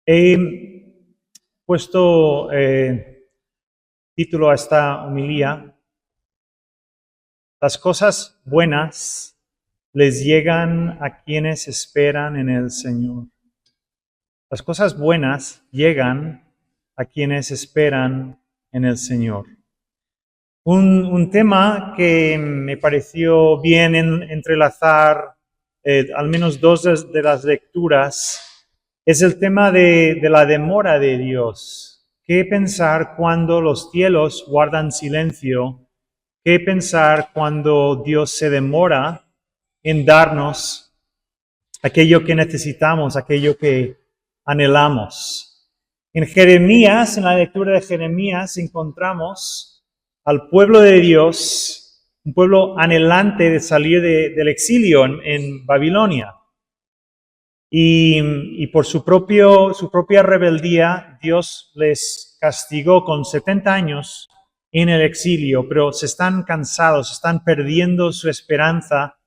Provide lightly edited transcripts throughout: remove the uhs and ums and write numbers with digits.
He puesto título a esta homilía: Las cosas buenas les llegan a quienes esperan en el Señor. Las cosas buenas llegan a quienes esperan en el Señor. Un tema que me pareció bien entrelazar al menos dos de las lecturas es el tema de la demora de Dios. ¿Qué pensar cuando los cielos guardan silencio? ¿Qué pensar cuando Dios se demora en darnos aquello que necesitamos, aquello que anhelamos? En Jeremías, en la lectura de Jeremías, encontramos al pueblo de Dios, un pueblo anhelante de salir del exilio en Babilonia. Y por su propia rebeldía, Dios les castigó con 70 años en el exilio, pero se están cansados, están perdiendo su esperanza.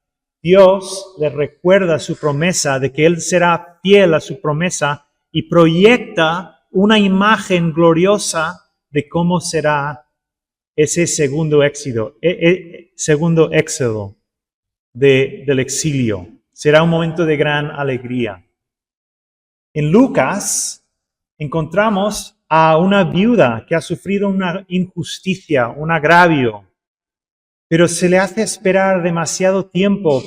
Dios les recuerda su promesa de que Él será fiel a su promesa y proyecta una imagen gloriosa de cómo será ese segundo éxodo del exilio. Será un momento de gran alegría. En Lucas encontramos a una viuda que ha sufrido una injusticia, un agravio, pero se le hace esperar demasiado tiempo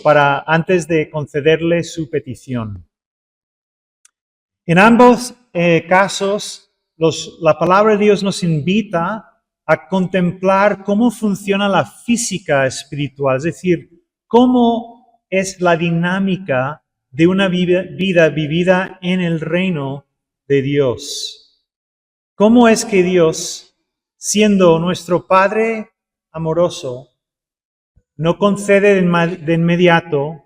antes de concederle su petición. En ambos casos, la palabra de Dios nos invita a contemplar cómo funciona la física espiritual, es decir, cómo es la dinámica de una vida vivida en el reino de Dios. ¿Cómo es que Dios, siendo nuestro Padre amoroso, no concede de inmediato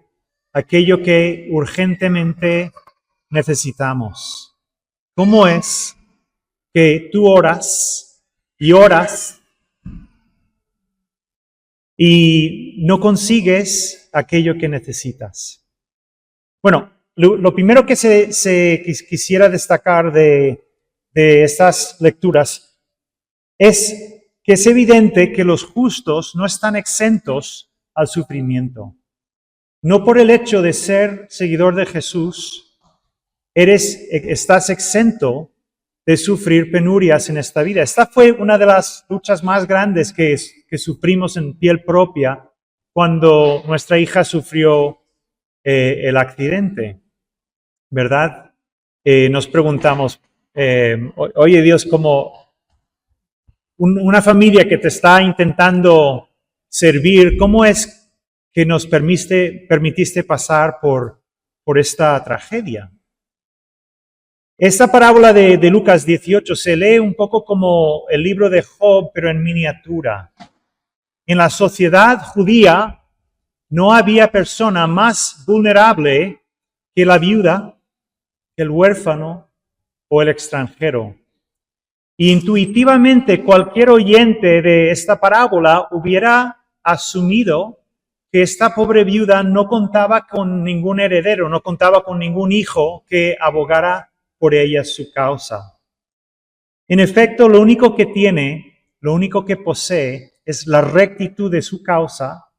aquello que urgentemente necesitamos? ¿Cómo es que tú oras y oras y no consigues aquello que necesitas? Bueno, lo primero que quisiera destacar de estas lecturas es que es evidente que los justos no están exentos al sufrimiento. No por el hecho de ser seguidor de Jesús estás exento de sufrir penurias en esta vida. Esta fue una de las luchas más grandes que sufrimos en piel propia cuando nuestra hija sufrió el accidente, ¿verdad? Nos preguntamos, oye Dios, como una familia que te está intentando servir, ¿cómo es que nos permitiste pasar por esta tragedia? Esta parábola de Lucas 18 se lee un poco como el libro de Job, pero en miniatura. En la sociedad judía no había persona más vulnerable que la viuda, el huérfano o el extranjero. Intuitivamente, cualquier oyente de esta parábola hubiera asumido que esta pobre viuda no contaba con ningún heredero, no contaba con ningún hijo que abogara por ella su causa. En efecto, lo único que tiene, lo único que posee es la rectitud de su causa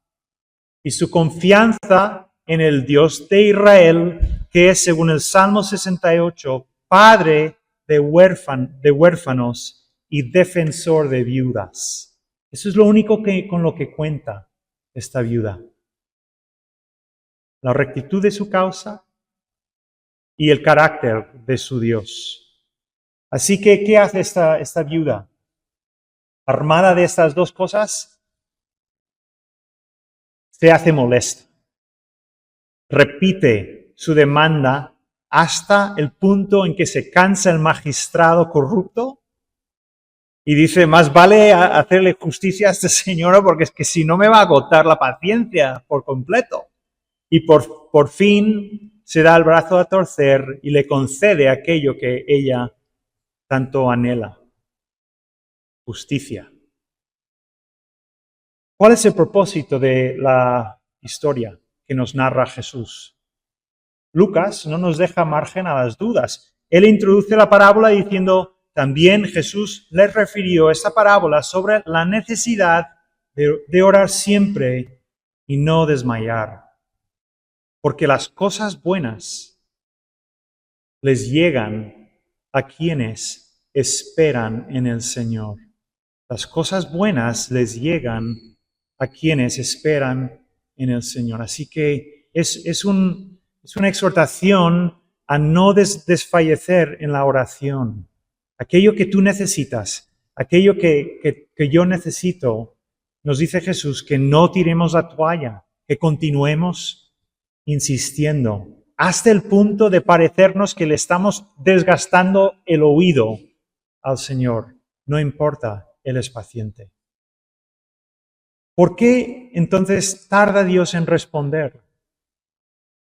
y su confianza en el Dios de Israel, que es, según el Salmo 68, Padre de huérfanos y defensor de viudas. Eso es lo único con lo que cuenta esta viuda. La rectitud de su causa y el carácter de su Dios. Así que, ¿qué hace esta viuda? Armada de estas dos cosas, se hace molesta. Repite su demanda hasta el punto en que se cansa el magistrado corrupto y dice, más vale hacerle justicia a este señor porque es que si no me va a agotar la paciencia por completo. Y por fin se da el brazo a torcer y le concede aquello que ella tanto anhela: justicia. ¿Cuál es el propósito de la historia que nos narra Jesús? Lucas no nos deja margen a las dudas. Él introduce la parábola diciendo, también Jesús les refirió esta parábola sobre la necesidad de orar siempre y no desmayar. Porque las cosas buenas les llegan a quienes esperan en el Señor. Las cosas buenas les llegan a quienes esperan en el Señor. Así que es una exhortación a no desfallecer en la oración. Aquello que tú necesitas, aquello que yo necesito, nos dice Jesús que no tiremos la toalla, que continuemos insistiendo, hasta el punto de parecernos que le estamos desgastando el oído al Señor. No importa, Él es paciente. ¿Por qué entonces tarda Dios en responder?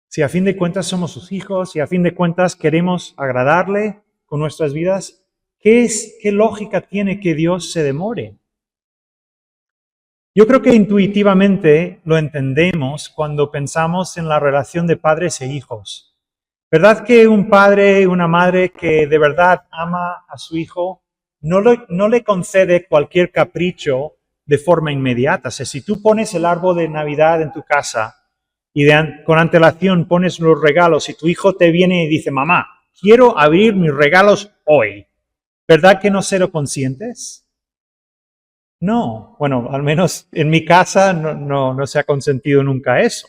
Si a fin de cuentas somos sus hijos, si a fin de cuentas queremos agradarle con nuestras vidas, ¿qué lógica tiene que Dios se demore? Yo creo que intuitivamente lo entendemos cuando pensamos en la relación de padres e hijos. ¿Verdad que un padre, una madre que de verdad ama a su hijo, no le concede cualquier capricho de forma inmediata? O sea, si tú pones el árbol de Navidad en tu casa y con antelación pones los regalos y tu hijo te viene y dice, mamá, quiero abrir mis regalos hoy, ¿verdad que no serlo conscientes? No, bueno, al menos en mi casa no se ha consentido nunca eso.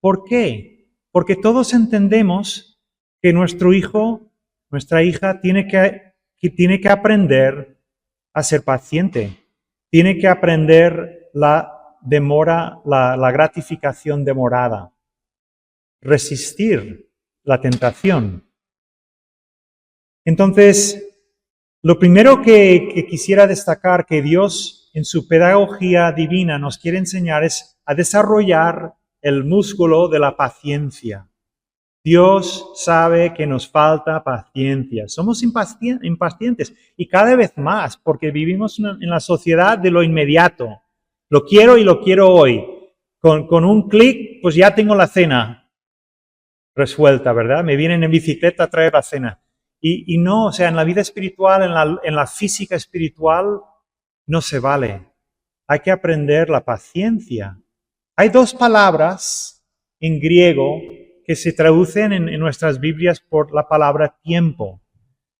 ¿Por qué? Porque todos entendemos que nuestro hijo, nuestra hija, tiene que aprender a ser paciente, tiene que aprender la demora, la gratificación demorada, resistir la tentación. Entonces, lo primero que quisiera destacar que Dios en su pedagogía divina nos quiere enseñar es a desarrollar el músculo de la paciencia. Dios sabe que nos falta paciencia. Somos impacientes y cada vez más porque vivimos en la sociedad de lo inmediato. Lo quiero y lo quiero hoy. Con un clic, pues ya tengo la cena resuelta, ¿verdad? Me vienen en bicicleta a traer la cena. Y no, o sea, en la vida espiritual, en la física espiritual, no se vale. Hay que aprender la paciencia. Hay dos palabras en griego que se traducen en nuestras Biblias por la palabra tiempo.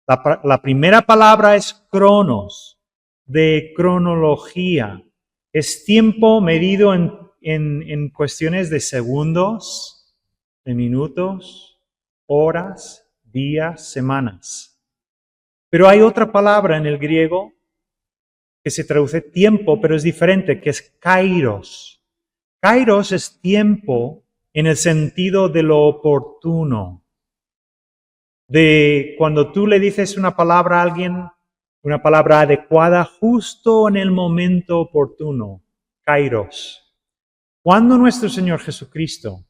La primera palabra es cronos, de cronología. Es tiempo medido en cuestiones de segundos, de minutos, horas, días, semanas. Pero hay otra palabra en el griego que se traduce tiempo, pero es diferente, que es kairos. Kairos es tiempo en el sentido de lo oportuno. De cuando tú le dices una palabra a alguien, una palabra adecuada justo en el momento oportuno. Kairos. Cuando nuestro Señor Jesucristo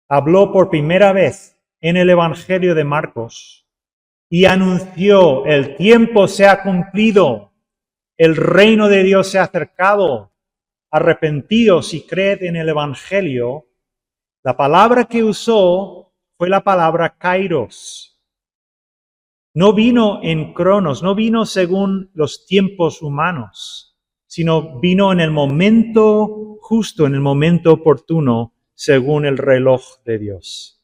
habló por primera vez en el Evangelio de Marcos y anunció, el tiempo se ha cumplido, el reino de Dios se ha acercado, arrepentíos y creed en el Evangelio, la palabra que usó fue la palabra kairos. No vino en cronos, no vino según los tiempos humanos, sino vino en el momento justo, en el momento oportuno, según el reloj de Dios.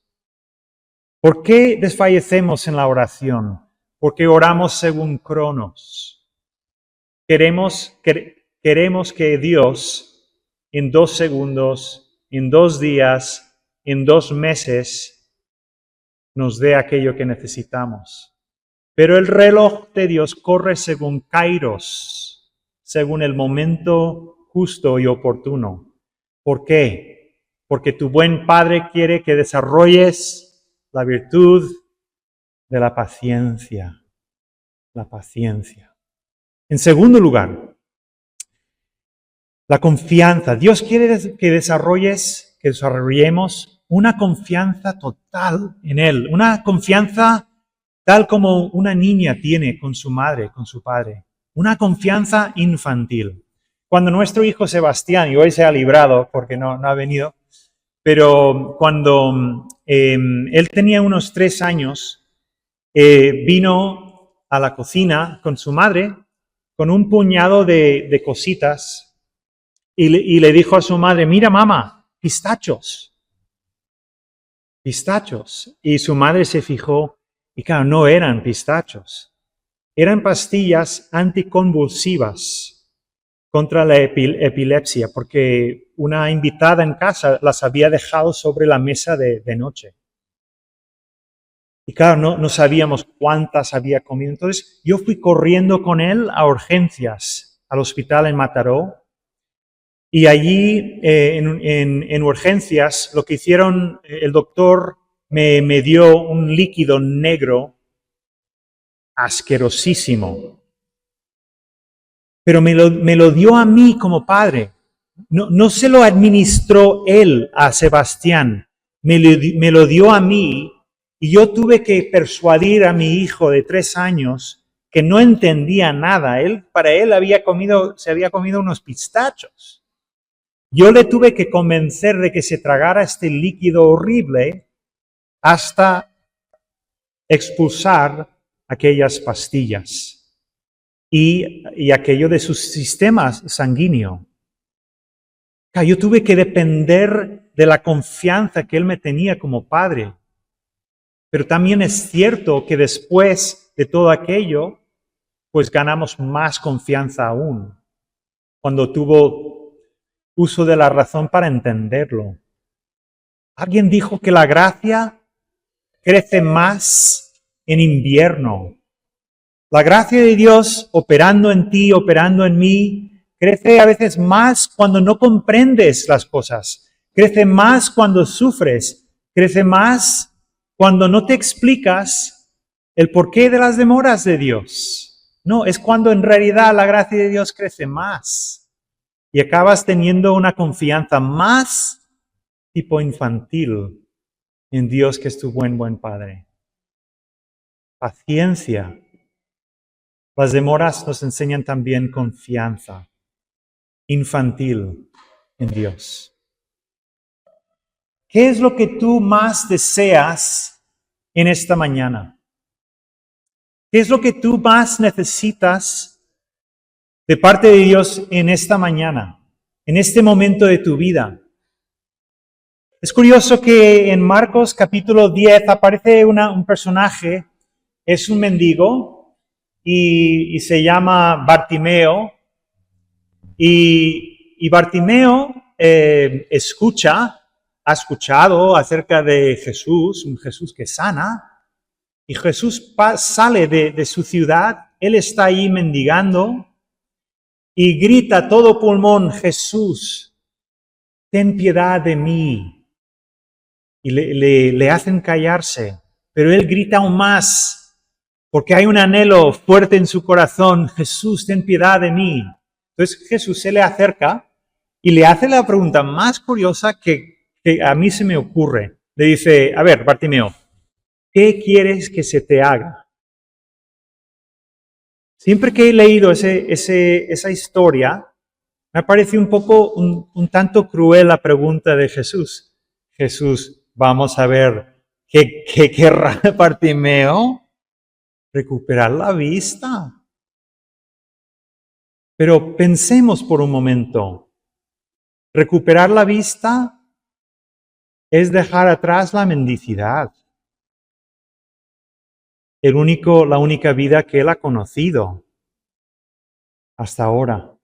¿Por qué desfallecemos en la oración? Porque oramos según cronos. Queremos que Dios en 2 segundos, en 2 días, en 2 meses, nos dé aquello que necesitamos. Pero el reloj de Dios corre según kairos, según el momento justo y oportuno. ¿Por qué? Porque tu buen Padre quiere que desarrolles la virtud de la paciencia. La paciencia. En segundo lugar, la confianza. Dios quiere que desarrollemos una confianza total en Él, una confianza tal como una niña tiene con su madre, con su padre, una confianza infantil. Cuando nuestro hijo Sebastián, y hoy se ha librado porque no ha venido, pero cuando él tenía unos 3 años, vino a la cocina con su madre con un puñado de cositas y le dijo a su madre, mira mamá, pistachos. Y su madre se fijó y claro, no eran pistachos. Eran pastillas anticonvulsivas contra la epilepsia, porque una invitada en casa las había dejado sobre la mesa de noche. Y claro, no sabíamos cuántas había comido. Entonces yo fui corriendo con él a urgencias, al hospital en Mataró. Y allí, en urgencias, lo que hicieron, el doctor me dio un líquido negro asquerosísimo. Pero me lo dio a mí como padre. No se lo administró él a Sebastián. Me lo dio a mí y yo tuve que persuadir a mi hijo de 3 años que no entendía nada. Para él se había comido unos pistachos. Yo le tuve que convencer de que se tragara este líquido horrible hasta expulsar aquellas pastillas y aquello de su sistema sanguíneo. Yo tuve que depender de la confianza que él me tenía como padre. Pero también es cierto que después de todo aquello, pues ganamos más confianza aún, cuando tuvo uso de la razón para entenderlo. Alguien dijo que la gracia crece más en invierno. La gracia de Dios operando en ti, operando en mí, crece a veces más cuando no comprendes las cosas. Crece más cuando sufres. Crece más cuando no te explicas el porqué de las demoras de Dios. No, es cuando en realidad la gracia de Dios crece más. Y acabas teniendo una confianza más tipo infantil en Dios, que es tu buen Padre. Paciencia. Las demoras nos enseñan también confianza infantil en Dios. ¿Qué es lo que tú más deseas en esta mañana? ¿Qué es lo que tú más necesitas de parte de Dios en esta mañana, en este momento de tu vida? Es curioso que en Marcos capítulo 10 aparece un personaje, es un mendigo y se llama Bartimeo. Y Bartimeo ha escuchado acerca de Jesús, un Jesús que sana, y Jesús sale de su ciudad, él está ahí mendigando, y grita a todo pulmón, Jesús, ten piedad de mí. Y le hacen callarse, pero él grita aún más, porque hay un anhelo fuerte en su corazón, Jesús, ten piedad de mí. Entonces Jesús se le acerca y le hace la pregunta más curiosa que a mí se me ocurre. Le dice, a ver, Bartimeo, ¿qué quieres que se te haga? Siempre que he leído esa historia, me ha parecido un poco, un tanto cruel la pregunta de Jesús. Jesús, vamos a ver, ¿qué querrá Bartimeo? Recuperar la vista. Pero pensemos por un momento. Recuperar la vista es dejar atrás la mendicidad. La única vida que él ha conocido hasta ahora.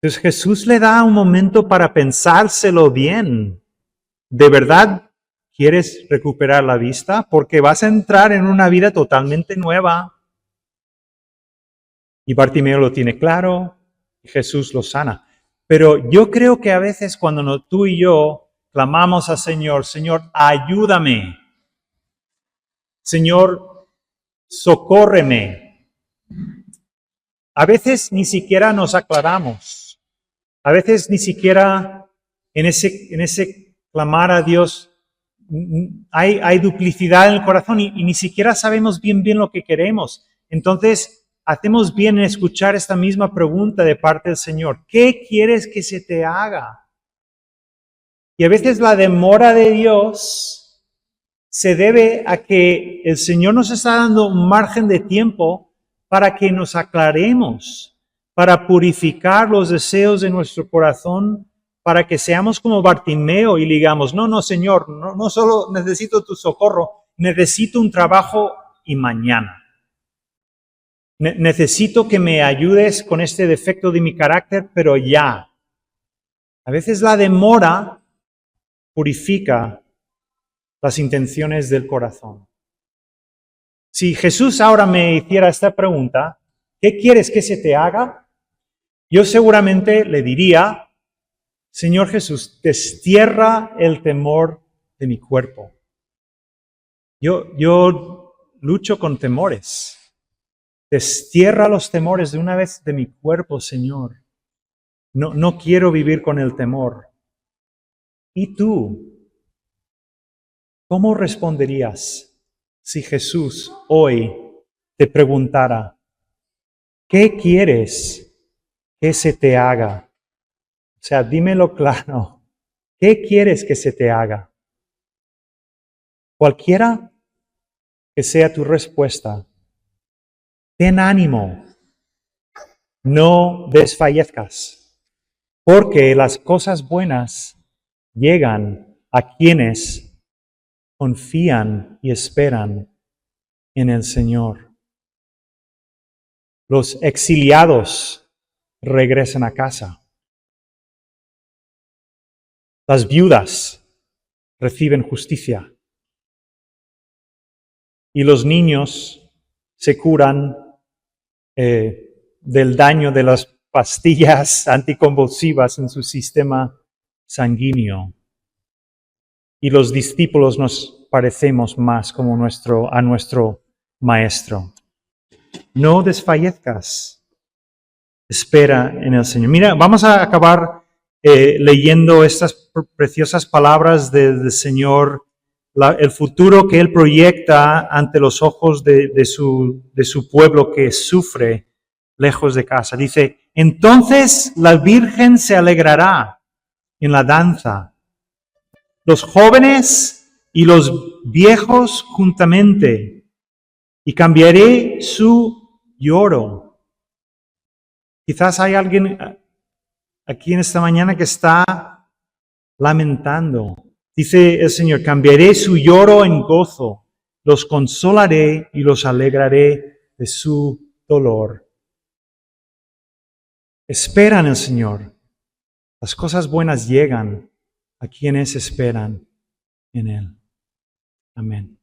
Entonces Jesús le da un momento para pensárselo bien. ¿De verdad quieres recuperar la vista? Porque vas a entrar en una vida totalmente nueva. Y Bartimeo lo tiene claro, y Jesús lo sana. Pero yo creo que a veces cuando tú y yo clamamos al Señor, Señor, ayúdame. Señor, socórreme. A veces ni siquiera nos aclaramos. A veces ni siquiera en ese clamar a Dios hay duplicidad en el corazón y ni siquiera sabemos bien lo que queremos. Entonces, hacemos bien en escuchar esta misma pregunta de parte del Señor. ¿Qué quieres que se te haga? Y a veces la demora de Dios se debe a que el Señor nos está dando un margen de tiempo para que nos aclaremos, para purificar los deseos de nuestro corazón, para que seamos como Bartimeo y digamos, no, Señor, no solo necesito tu socorro, necesito un trabajo y mañana. Necesito que me ayudes con este defecto de mi carácter, pero ya. A veces la demora purifica las intenciones del corazón. Si Jesús ahora me hiciera esta pregunta, ¿qué quieres que se te haga? Yo seguramente le diría, Señor Jesús, destierra el temor de mi cuerpo. Yo lucho con temores. Destierra los temores de una vez de mi cuerpo, Señor. No quiero vivir con el temor. ¿Y tú? ¿Cómo responderías si Jesús hoy te preguntara, ¿qué quieres que se te haga? O sea, dímelo claro. ¿Qué quieres que se te haga? Cualquiera que sea tu respuesta, ten ánimo, no desfallezcas, porque las cosas buenas llegan a quienes confían y esperan en el Señor. Los exiliados regresan a casa. Las viudas reciben justicia. Y los niños se curan del daño de las pastillas anticonvulsivas en su sistema sanguíneo. Y los discípulos nos parecemos más como a nuestro Maestro. No desfallezcas. Espera en el Señor. Mira, vamos a acabar leyendo estas preciosas palabras del Señor, el futuro que Él proyecta ante los ojos de su pueblo que sufre lejos de casa. Dice, entonces la Virgen se alegrará en la danza, los jóvenes y los viejos juntamente, y cambiaré su lloro. Quizás hay alguien aquí en esta mañana que está lamentando. Dice el Señor, cambiaré su lloro en gozo, los consolaré y los alegraré de su dolor. Espera en el Señor. Las cosas buenas llegan a quienes esperan en Él. Amén.